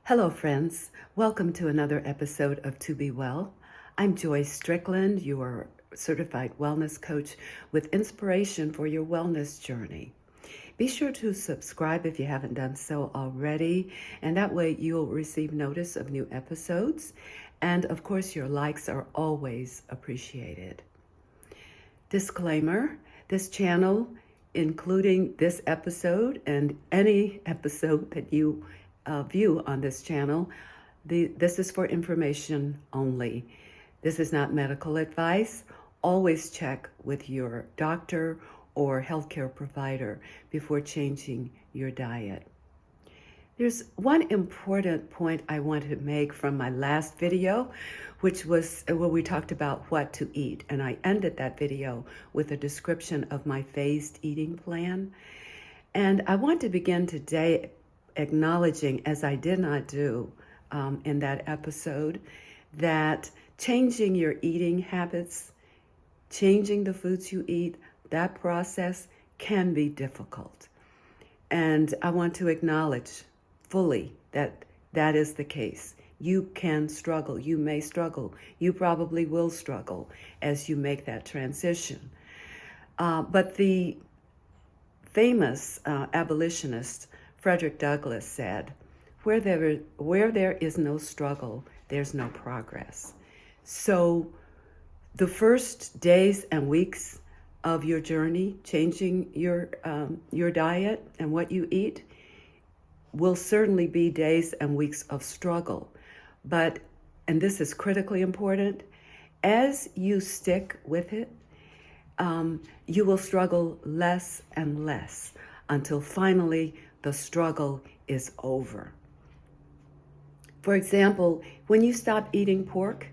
Hello, friends. Welcome to another episode of To Be Well. I'm Joyce Strickland, your certified wellness coach with inspiration for your wellness journey. Be sure to subscribe if you haven't done so already, and that way you'll receive notice of new episodes. And of course, your likes are always appreciated. Disclaimer: this channel, including this episode and any episode that you view on this channel, this is for information only. This is not medical advice. Always check with your doctor or healthcare provider before changing your diet. There's one important point I want to make from my last video, which was where we talked about what to eat. And I ended that video with a description of my phased eating plan. And I want to begin today acknowledging, as I did not do in that episode, that changing your eating habits, changing the foods you eat, that process can be difficult. And I want to acknowledge fully that that is the case. You can struggle. You may struggle. You probably will struggle as you make that transition. But the famous abolitionist Frederick Douglass said, where there is no struggle, there's no progress. So the first days and weeks of your journey, changing your diet and what you eat, will certainly be days and weeks of struggle. But, and this is critically important, as you stick with it, you will struggle less and less until finally the struggle is over. For example, when you stop eating pork,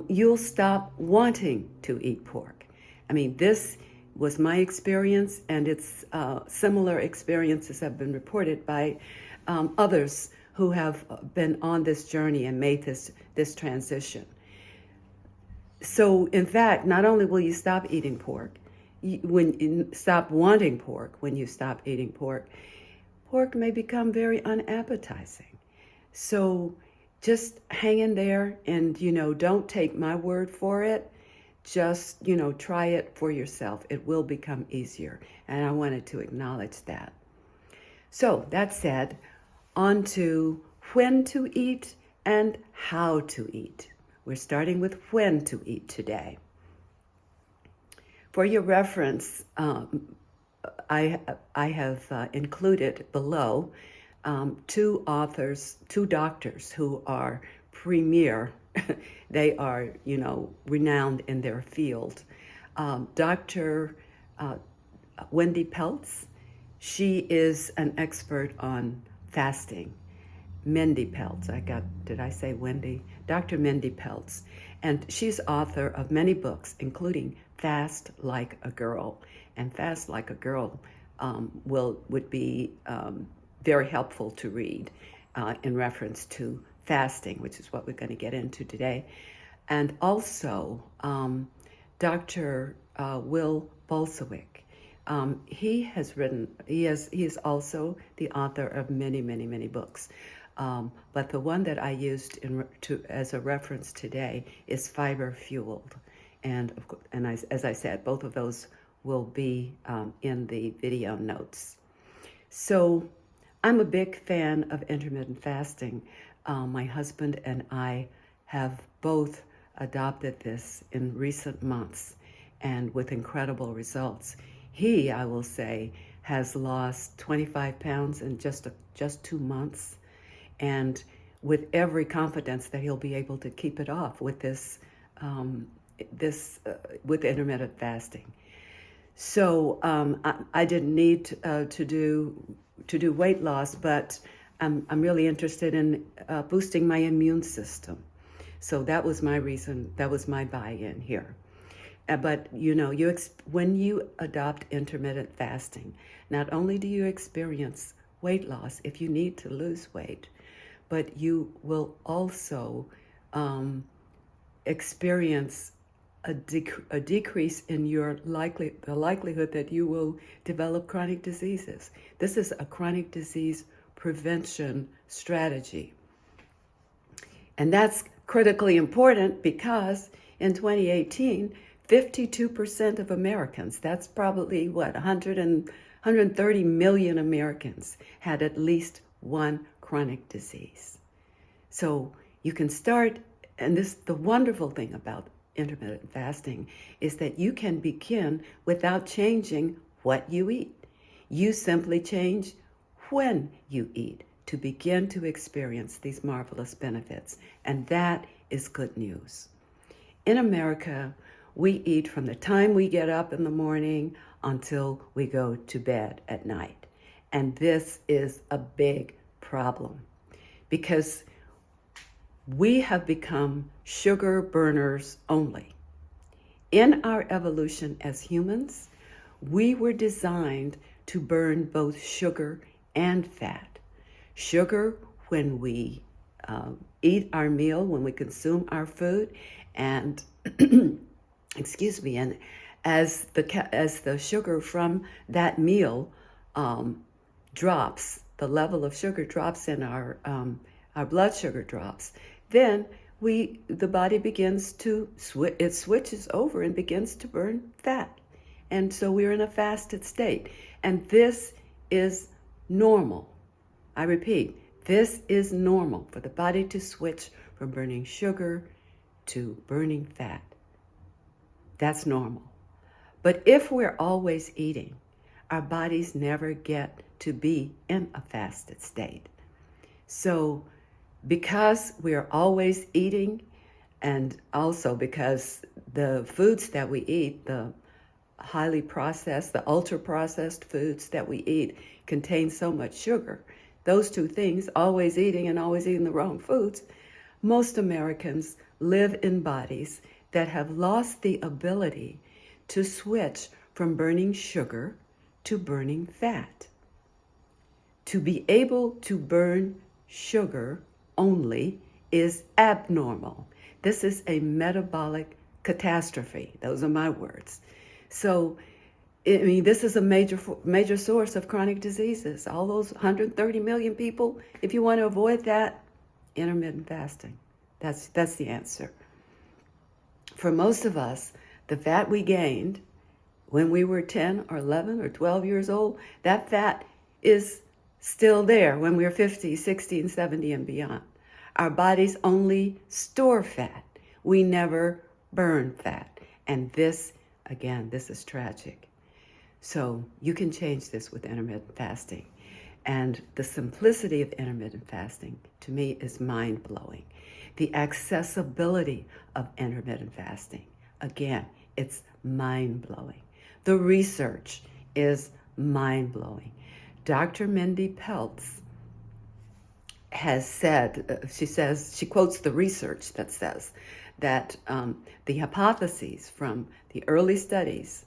you'll stop wanting to eat pork. I mean, this was my experience, and it's similar experiences have been reported by others who have been on this journey and made this transition. So in fact, not only will you stop eating pork, when you stop wanting pork, when you stop eating pork, pork may become very unappetizing. So just hang in there and, don't take my word for it. Just, try it for yourself. It will become easier. And I wanted to acknowledge that. So that said, on to when to eat and how to eat. We're starting with when to eat today. For your reference, I have included below two doctors who are premier. They are, renowned in their field. Dr. Mindy Peltz, she is an expert on fasting. Mindy Peltz, did I say Wendy? Dr. Mindy Peltz. And she's author of many books, including Fast Like a Girl. And Fast Like a Girl would be very helpful to read in reference to fasting, which is what we're going to get into today. And also Dr. Will Bulsiewicz. He is also the author of many, many, many books. But the one that I used as a reference today is Fiber Fueled. And as I said, both of those will be in the video notes. So I'm a big fan of intermittent fasting. My husband and I have both adopted this in recent months and with incredible results. He, I will say, has lost 25 pounds in just 2 months, and with every confidence that he'll be able to keep it off with with intermittent fasting. So I didn't need to do weight loss, but I'm really interested in boosting my immune system. So that was my reason. That was my buy-in here. But when you adopt intermittent fasting, not only do you experience weight loss if you need to lose weight, but you will also experience a decrease in the likelihood that you will develop chronic diseases. This is a chronic disease prevention strategy. And that's critically important because in 2018, 52% of Americans, that's probably 130 million Americans, had at least one chronic disease. So you can start, and the wonderful thing about intermittent fasting is that you can begin without changing what you eat. You simply change when you eat to begin to experience these marvelous benefits. And that is good news. In America, we eat from the time we get up in the morning until we go to bed at night. And this is a big problem because we have become sugar burners only. In our evolution as humans, we were designed to burn both sugar and fat. Sugar when we eat our meal, when we consume our food, and excuse me, and as the sugar from that meal drops, the level of sugar drops in our blood sugar drops, then the body begins to switches over and begins to burn fat. And so we're in a fasted state. And this is normal. I repeat, this is normal for the body to switch from burning sugar to burning fat. That's normal. But if we're always eating, our bodies never get to be in a fasted state. So because we're always eating, and also because the foods that we eat, the highly processed, the ultra-processed foods that we eat contain so much sugar, those two things, always eating and always eating the wrong foods, most Americans live in bodies that have lost the ability to switch from burning sugar to burning fat. To be able to burn sugar only is abnormal. This is a metabolic catastrophe. Those are my words. So, I mean, this is a major source of chronic diseases. All those 130 million people, if you want to avoid that, intermittent fasting. That's the answer. For most of us, the fat we gained when we were 10 or 11 or 12 years old, that fat is still there when we're 50, 60, and 70 and beyond. Our bodies only store fat. We never burn fat. And this, again, this is tragic. So you can change this with intermittent fasting. And the simplicity of intermittent fasting, to me, is mind-blowing. The accessibility of intermittent fasting, again, it's mind-blowing. The research is mind-blowing. Dr. Mindy Peltz has said, she quotes the research that says that the hypotheses from the early studies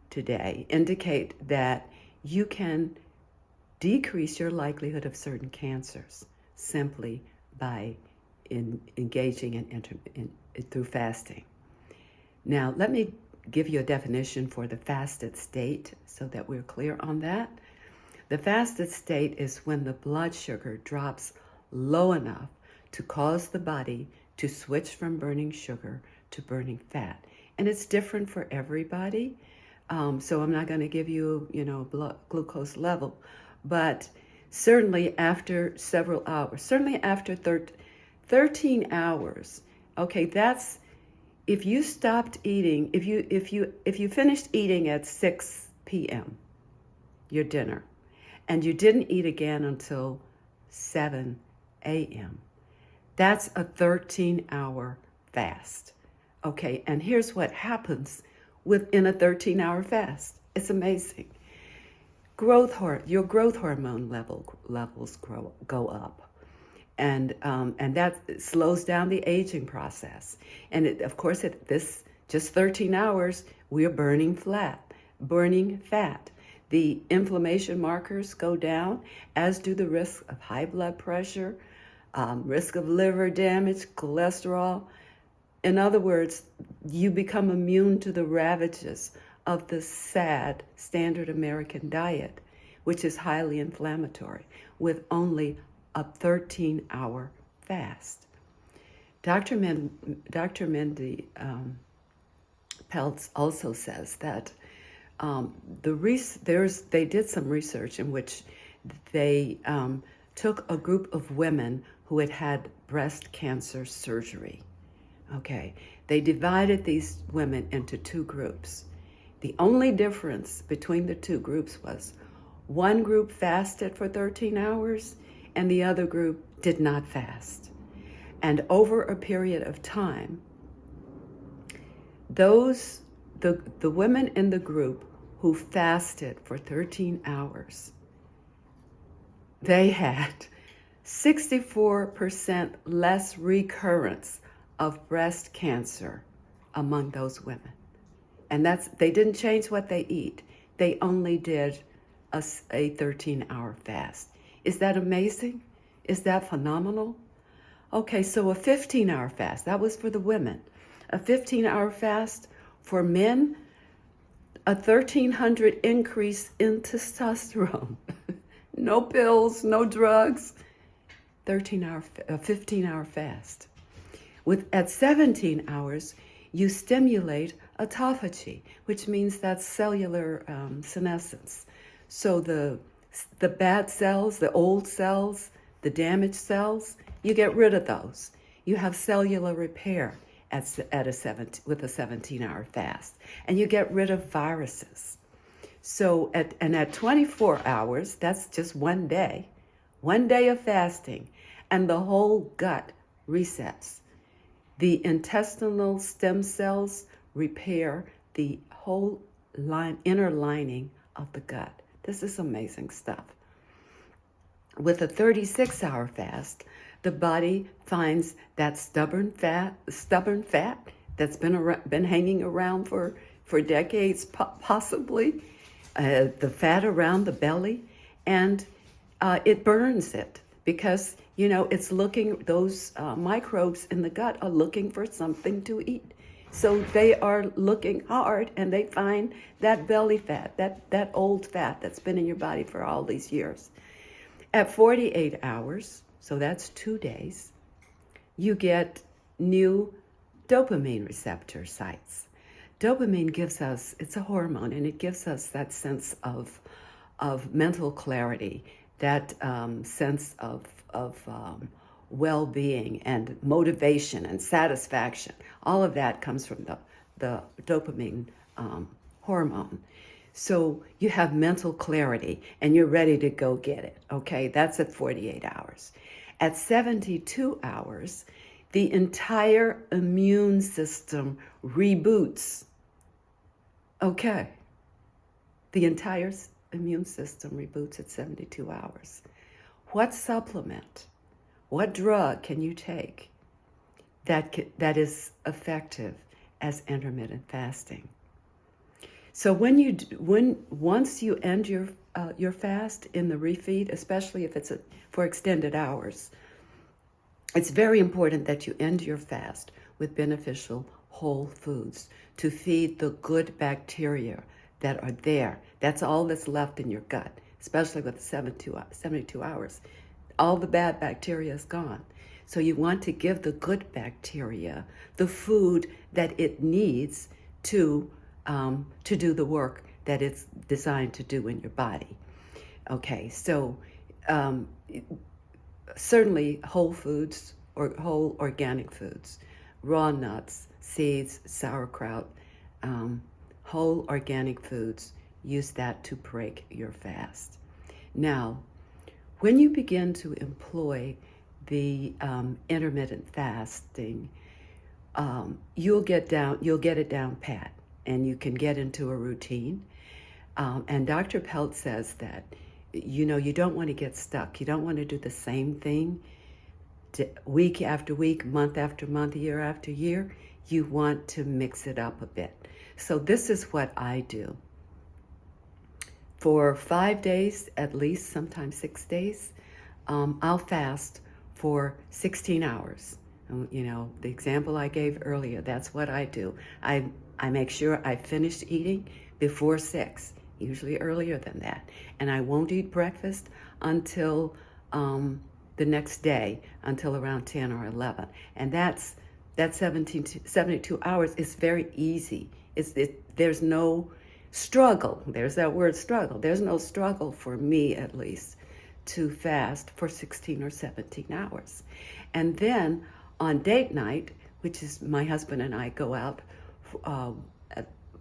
today indicate that you can decrease your likelihood of certain cancers simply by engaging through fasting. Now, let me give you a definition for the fasted state so that we're clear on that. The fasted state is when the blood sugar drops low enough to cause the body to switch from burning sugar to burning fat. And it's different for everybody. So I'm not going to give you, blood glucose level, but certainly after several hours, certainly after 13 hours, okay, that's, if you stopped eating, if you finished eating at 6 p.m., your dinner, and you didn't eat again until 7 a.m., that's a 13-hour fast. Okay, and here's what happens within a 13-hour fast. It's amazing. Your growth hormone levels go up, and that slows down the aging process. And of course, at this just 13 hours, we are burning fat. The inflammation markers go down, as do the risk of high blood pressure, risk of liver damage, cholesterol. In other words, you become immune to the ravages of the sad standard American diet, which is highly inflammatory, with only a 13-hour fast. Dr. Mindy Peltz also says that they did some research in which they took a group of women who had had breast cancer surgery. Okay, they divided these women into two groups. The only difference between the two groups was one group fasted for 13 hours and the other group did not fast. And over a period of time, the women in the group who fasted for 13 hours, they had 64% less recurrence of breast cancer among those women. And they didn't change what they eat. They only did a 13-hour fast. Is that amazing? Is that phenomenal? Okay, so a 15-hour fast, that was for the women. A 15-hour fast for men, a 1,300 increase in testosterone. No pills, no drugs. 15-hour fast. At 17 hours, you stimulate autophagy, which means that's cellular senescence. So the bad cells, the old cells, the damaged cells, you get rid of those. You have cellular repair with a 17-hour fast, and you get rid of viruses. So at 24 hours, that's just one day of fasting, and the whole gut resets. The intestinal stem cells repair the whole inner lining of the gut. This is amazing stuff. With a 36-hour fast, the body finds that stubborn fat that's been hanging around for decades, possibly, the fat around the belly, and it burns it because, it's looking, those microbes in the gut are looking for something to eat. So they are looking hard and they find that belly fat, that old fat that's been in your body for all these years. At 48 hours, so that's 2 days, you get new dopamine receptor sites. Dopamine gives us, it's a hormone, and it gives us that sense of mental clarity, that sense of well-being and motivation and satisfaction. All of that comes from the dopamine hormone. So you have mental clarity and you're ready to go get it, okay? That's at 48 hours. At 72 hours, the entire immune system reboots. Okay. The entire immune system reboots at 72 hours. What supplement, what drug can you take that is effective as intermittent fasting? So once you end your fast in the refeed, especially if it's for extended hours, it's very important that you end your fast with beneficial whole foods to feed the good bacteria that are there. That's all that's left in your gut, especially with 72 hours. All the bad bacteria is gone. So you want to give the good bacteria the food that it needs to do the work that it's designed to do in your body. Okay, so certainly whole foods or whole organic foods, raw nuts, seeds, sauerkraut, whole organic foods, use that to break your fast. Now, when you begin to employ the intermittent fasting, you'll get it down pat, and you can get into a routine. And Dr. Peltz says that, you don't want to get stuck. You don't want to do the same thing week after week, month after month, year after year. You want to mix it up a bit. So this is what I do. For 5 days, at least, sometimes 6 days, I'll fast for 16 hours. The example I gave earlier, that's what I do. I make sure I finish eating before 6. usually earlier than that. And I won't eat breakfast until the next day, until around 10 or 11. And that 72 hours is very easy. There's no struggle. There's that word struggle. There's no struggle for me, at least, to fast for 16 or 17 hours. And then on date night, which is my husband and I go out,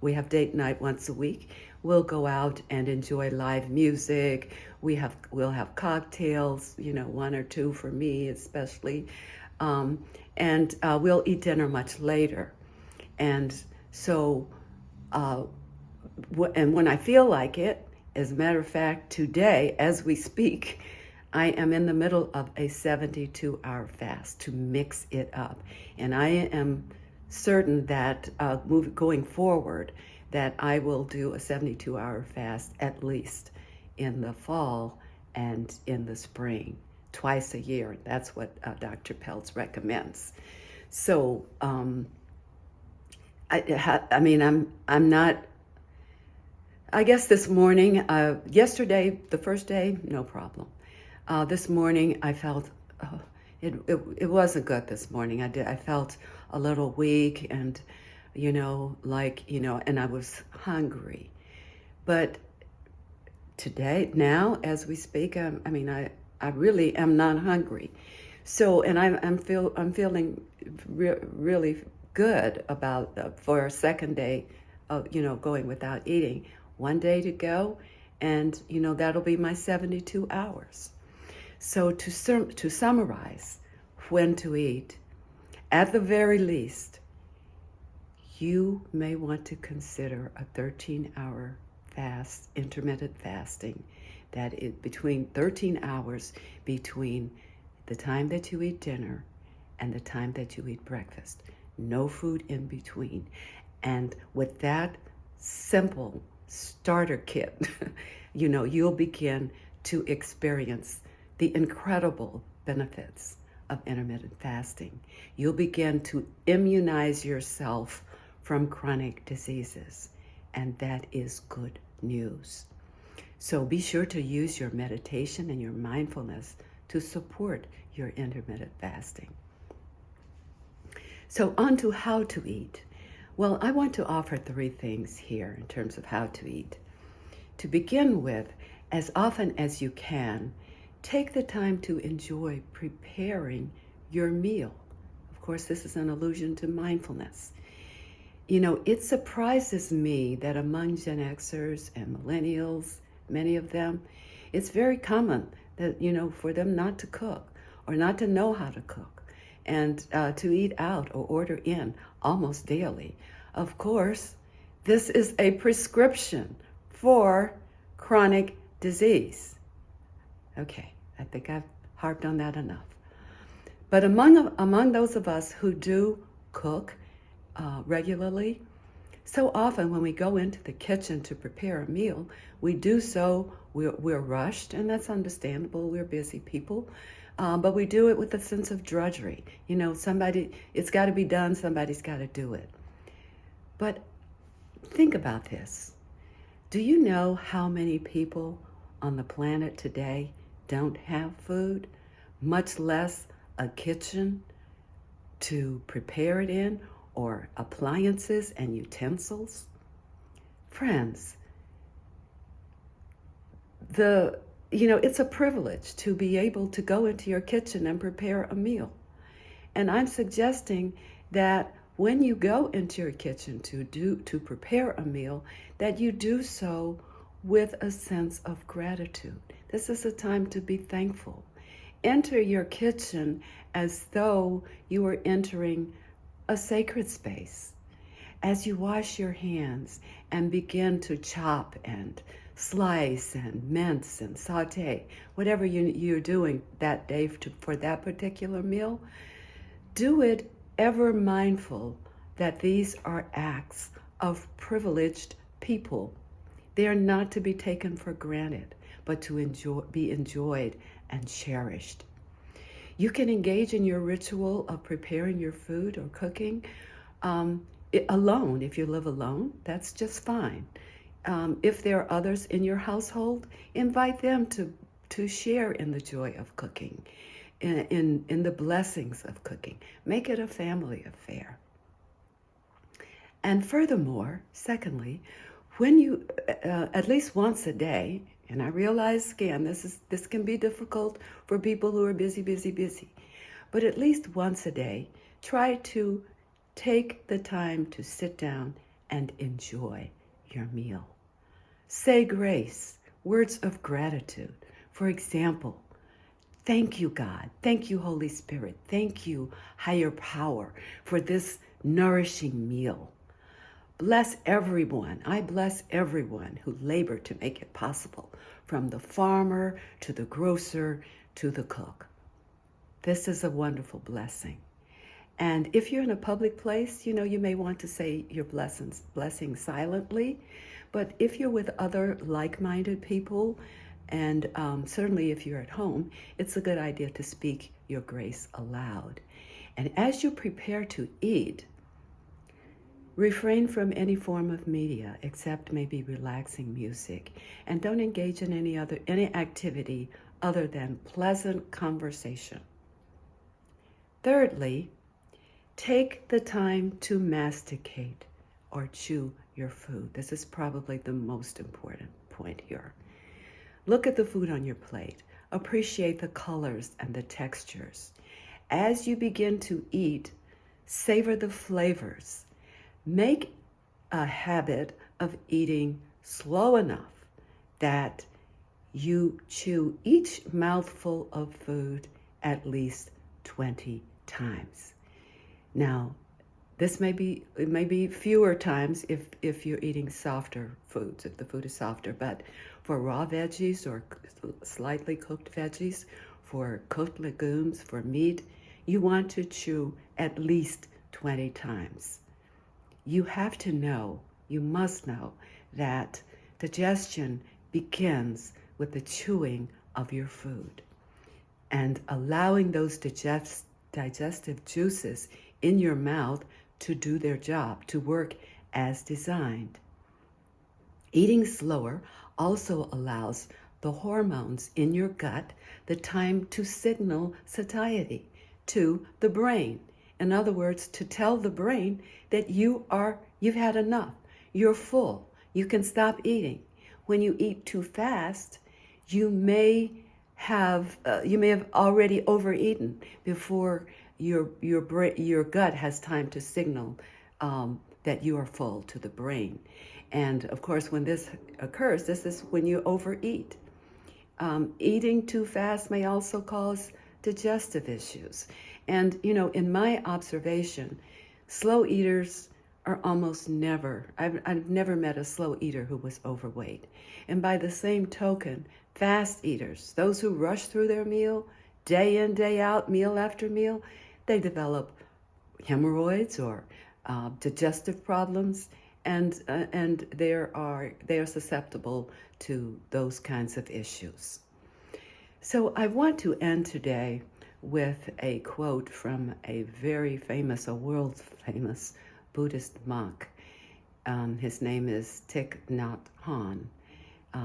we have date night once a week. We'll go out and enjoy live music. We'll have cocktails, one or two for me especially, and we'll eat dinner much later. And so, and when I feel like it, as a matter of fact, today, as we speak, I am in the middle of a 72-hour fast to mix it up. And I am certain that going forward, that I will do a 72-hour fast at least in the fall and in the spring, twice a year. That's what Dr. Peltz recommends. So, I'm not. I guess this morning, yesterday, the first day, no problem. This morning, I felt it wasn't good. This morning, I felt a little weak and, and I was hungry. But today, now, as we speak, I really am not hungry. So, and I'm feeling really good about for a second day of going without eating. One day to go, and that'll be my 72 hours. So to summarize when to eat, at the very least, you may want to consider a 13-hour fast, intermittent fasting, that is between 13 hours between the time that you eat dinner and the time that you eat breakfast. No food in between. And with that simple starter kit, you'll begin to experience the incredible benefits of intermittent fasting. You'll begin to immunize yourself from chronic diseases, and that is good news. So be sure to use your meditation and your mindfulness to support your intermittent fasting. So on to how to eat. Well, I want to offer 3 things here in terms of how to eat. To begin with, as often as you can, take the time to enjoy preparing your meal. Of course, this is an allusion to mindfulness. It surprises me that among Gen Xers and millennials, many of them, it's very common that, for them not to cook or not to know how to cook and to eat out or order in almost daily. Of course, this is a prescription for chronic disease. Okay, I think I've harped on that enough. But among those of us who do cook regularly, so often when we go into the kitchen to prepare a meal, we do so, we're rushed, and that's understandable. We're busy people. But we do it with a sense of drudgery. It's got to be done, somebody's got to do it. But think about this. Do you know how many people on the planet today don't have food, much less a kitchen to prepare it in, or appliances and utensils? Friends, it's a privilege to be able to go into your kitchen and prepare a meal. And I'm suggesting that when you go into your kitchen to prepare a meal, that you do so with a sense of gratitude. This is a time to be thankful. Enter your kitchen as though you were entering a sacred space. As you wash your hands and begin to chop and slice and mince and saute, whatever you're doing that day for that particular meal, do it ever mindful that these are acts of privileged people. They are not to be taken for granted, but to be enjoyed and cherished. You can engage in your ritual of preparing your food or cooking alone. If you live alone, that's just fine. If there are others in your household, invite them to share in the joy of cooking, in the blessings of cooking. Make it a family affair. And furthermore, secondly, when you, at least once a day, and I realize again, this can be difficult for people who are busy, but at least once a day, try to take the time to sit down and enjoy your meal. Say grace, words of gratitude. For example, thank you, God. Thank you, Holy Spirit. Thank you, higher power, for this nourishing meal. Bless everyone. I bless everyone who labored to make it possible, from the farmer to the grocer to the cook. This is a wonderful blessing. And if you're in a public place, you may want to say your blessing silently. But if you're with other like-minded people, and certainly if you're at home, it's a good idea to speak your grace aloud. And as you prepare to eat, refrain from any form of media except maybe relaxing music, and don't engage in any activity other than pleasant conversation. Thirdly, take the time to masticate or chew your food. This is probably the most important point here. Look at the food on your plate. Appreciate the colors and the textures. As you begin to eat, savor the flavors. Make a habit of eating slow enough that you chew each mouthful of food at least 20 times. Now, it may be fewer times if you're eating softer foods, if the food is softer, but for raw veggies or slightly cooked veggies, for cooked legumes, for meat, you want to chew at least 20 times. You must know that digestion begins with the chewing of your food and allowing those digestive juices in your mouth to do their job, to work as designed. Eating slower also allows the hormones in your gut the time to signal satiety to the brain. In other words, to tell the brain that you've had enough, you're full, you can stop eating. When you eat too fast, you may have already overeaten before your gut has time to signal that you are full to the brain. And of course, when this occurs, this is when you overeat. Eating too fast may also cause digestive issues. And, in my observation, slow eaters are almost never, I've never met a slow eater who was overweight. And by the same token, fast eaters, those who rush through their meal, day in, day out, meal after meal, they develop hemorrhoids or digestive problems, and they are susceptible to those kinds of issues. So I want to end today with a quote from a world famous Buddhist monk. His name is Thich Nhat Hanh.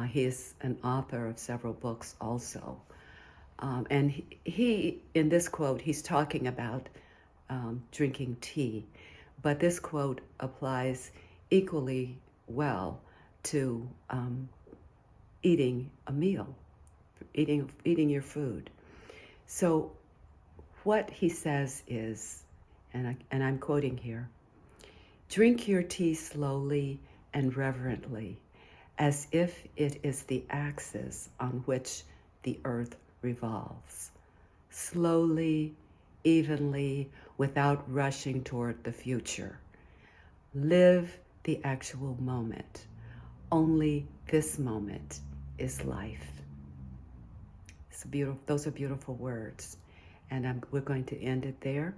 He is an author of several books also. And he, in this quote, he's talking about drinking tea, but this quote applies equally well to eating a meal, eating your food. So what he says is, and I'm quoting here, drink your tea slowly and reverently, as if it is the axis on which the earth revolves. Slowly, evenly, without rushing toward the future. Live the actual moment. Only this moment is life. It's beautiful. Those are beautiful words. And we're going to end it there.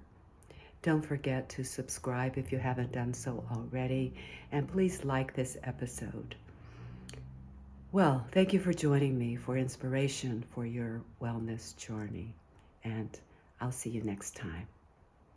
Don't forget to subscribe if you haven't done so already. And please like this episode. Well, thank you for joining me for inspiration for your wellness journey. And I'll see you next time.